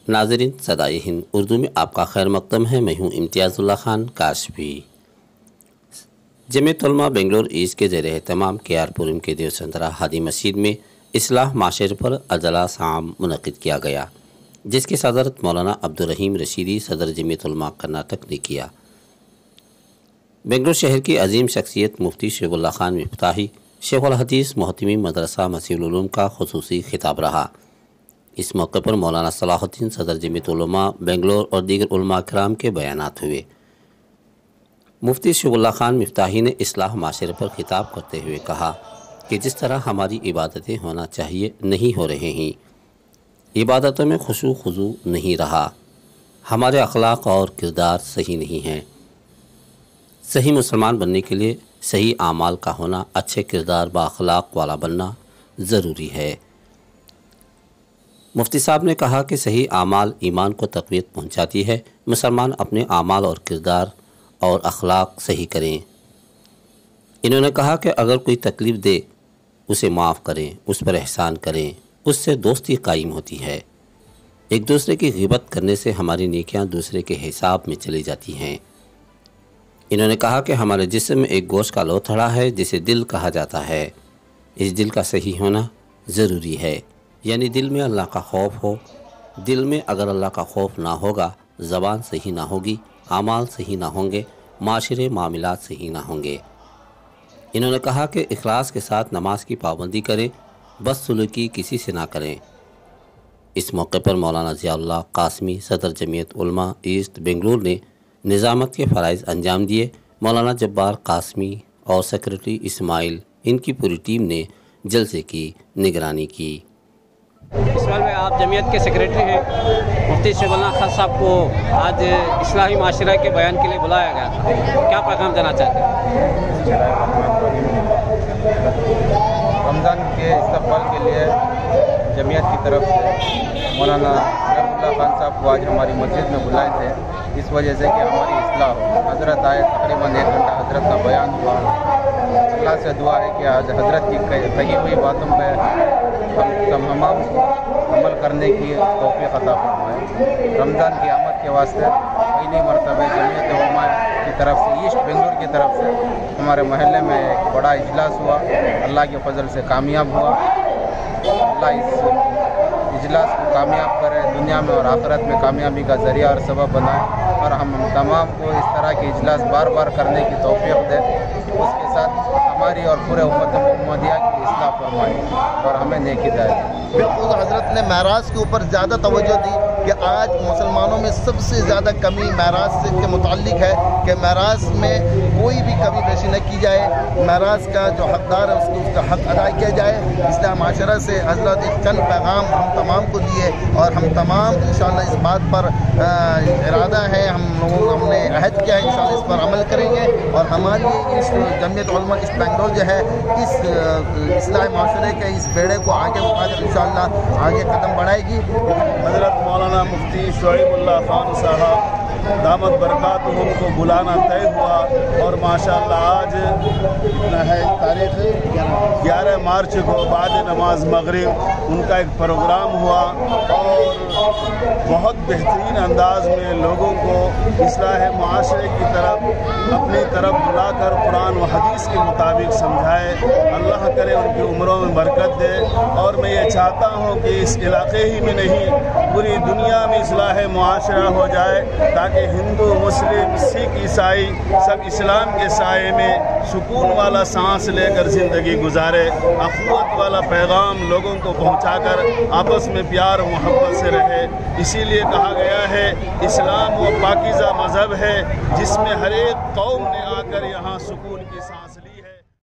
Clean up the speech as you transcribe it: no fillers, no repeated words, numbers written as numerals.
ناظرین، صدائے ہند اردو میں آپ کا خیر مقدم ہے۔ میں ہوں امتیاز اللہ خان کاشفی۔ جمعیت علماء بنگلور ایسٹ کے زیر اہتمام کے آر پورم کے دیوسندرا ہادی مسجد میں اصلاح معاشرے پر اجلاس عام منعقد کیا گیا، جس کی صدارت مولانا عبدالرحیم رشیدی صدر جمعیت علماء کرناٹک نے کیا۔ بنگلور شہر کی عظیم شخصیت مفتی شعیب اللہ خان مفتاحی شیخ الحدیث محتمی مدرسہ مسیح العلوم کا خصوصی خطاب رہا۔ اس موقع پر مولانا صلاح الدین صدر جمعیت علماء بنگلور اور دیگر علماء کرام کے بیانات ہوئے۔ مفتی شعیب اللہ خان مفتاحی نے اصلاح معاشرے پر خطاب کرتے ہوئے کہا کہ جس طرح ہماری عبادتیں ہونا چاہیے نہیں ہو رہے ہیں، عبادتوں میں خشوع خضوع نہیں رہا، ہمارے اخلاق اور کردار صحیح نہیں ہیں۔ صحیح مسلمان بننے کے لیے صحیح اعمال کا ہونا، اچھے کردار با اخلاق والا بننا ضروری ہے۔ مفتی صاحب نے کہا کہ صحیح اعمال ایمان کو تقویت پہنچاتی ہے۔ مسلمان اپنے اعمال اور کردار اور اخلاق صحیح کریں۔ انہوں نے کہا کہ اگر کوئی تکلیف دے اسے معاف کریں، اس پر احسان کریں، اس سے دوستی قائم ہوتی ہے۔ ایک دوسرے کی غیبت کرنے سے ہماری نیکیاں دوسرے کے حساب میں چلی جاتی ہیں۔ انہوں نے کہا کہ ہمارے جسم میں ایک گوشت کا لوتھڑا ہے جسے دل کہا جاتا ہے۔ اس دل کا صحیح ہونا ضروری ہے، یعنی دل میں اللہ کا خوف ہو۔ دل میں اگر اللہ کا خوف نہ ہوگا، زبان صحیح نہ ہوگی، اعمال صحیح نہ ہوں گے، معاشرے معاملات صحیح نہ ہوں گے۔ انہوں نے کہا کہ اخلاص کے ساتھ نماز کی پابندی کریں، بد سلوکی کسی سے نہ کریں۔ اس موقع پر مولانا ضیاء اللہ قاسمی صدر جمعیت علماء ایسٹ بنگلور نے نظامت کے فرائض انجام دیے۔ مولانا جبار قاسمی اور سیکرٹری اسماعیل، ان کی پوری ٹیم نے جلسے کی نگرانی کی۔ اس سال میں آپ جمعیت کے سیکرٹری ہیں، مفتی شعیب اللہ خان صاحب کو آج اصلاحی معاشرہ کے بیان کے لیے بلایا گیا تھا، کیا پیغام دینا چاہتے ہیں؟ رمضان کے استقبال کے لیے جمعیت کی طرف سے مولانا شعیب اللہ خان صاحب کو آج ہماری مسجد میں بلائے تھے، اس وجہ سے کہ ہماری اصلاح ہو۔ حضرت آئے، تقریباً 1 گھنٹہ حضرت کا بیان ہوا۔ اللہ سے دعا ہے کہ آج حضرت کی کہی ہوئی باتوں پہ ہم تمام عمل کرنے کی توفیق عطا فرمائے۔ رمضان کی آمد کے واسطے پہلی مرتبہ جمعیت علماء کی طرف سے، ایسٹ بنگلور کی طرف سے ہمارے محلے میں ایک بڑا اجلاس ہوا، اللہ کے فضل سے کامیاب ہوا۔ اللہ اس اجلاس کو کامیاب کرے، دنیا میں اور آخرت میں کامیابی کا ذریعہ اور سبب بنائے، اور ہم تمام کو اس طرح کے اجلاس بار بار کرنے کی توفیق دے۔ اس کے ساتھ ہماری اور پورے امت محمدیہ کی اصلاح فرمائے اور ہمیں نیک ہدایت۔ بالکل، حضرت نے معراج کے اوپر زیادہ توجہ دی کہ آج مسلمانوں میں سب سے زیادہ کمی معراج سے کے متعلق ہے کہ معراج میں کوئی بھی کمی بیشی نہ کی جائے، معراج کا جو حقدار ہے اس کا حق ادا کیا جائے۔ اصلاح معاشرہ سے حضرت ایک چند پیغام ہم تمام کو دیے، اور ہم تمام انشاءاللہ اس بات پر ارادہ ہے، ہم نے عہد کیا ہے انشاءاللہ اس پر عمل کریں گے، اور ہماری اس جمعیت علماء اس بنگلور جو ہے اس اصلاح معاشرے کے اس بیڑے کو آگے اٹھا کر انشاءاللہ آگے قدم بڑھائے گی۔ حضرت مولانا مفتی شعیب اللہ خان صاحب دامت برکاتہم کو بلانا طے ہوا، اور ماشاءاللہ آج ہے تاریخ 11 مارچ کو بعد نماز مغرب ان کا ایک پروگرام ہوا، اور بہت بہترین انداز میں لوگوں کو اصلاح معاشرے کی طرف اپنی طرف بلا کر قرآن و حدیث کے مطابق سمجھائے۔ اللہ کرے ان کی عمروں میں برکت دے، اور میں یہ چاہتا ہوں کہ اس علاقے ہی میں نہیں پوری دنیا میں اصلاح معاشرہ ہو جائے، تاکہ ہندو، مسلم، سکھ، عیسائی سب اسلام کے سائے میں سکون والا سانس لے کر زندگی گزارے، اخوت والا پیغام لوگوں کو پہنچا کر آپس میں پیار و محبت سے رہے۔ اسی لیے کہا گیا ہے اسلام وہ پاکیزہ مذہب ہے جس میں ہر ایک قوم نے آ کر یہاں سکون کی سانس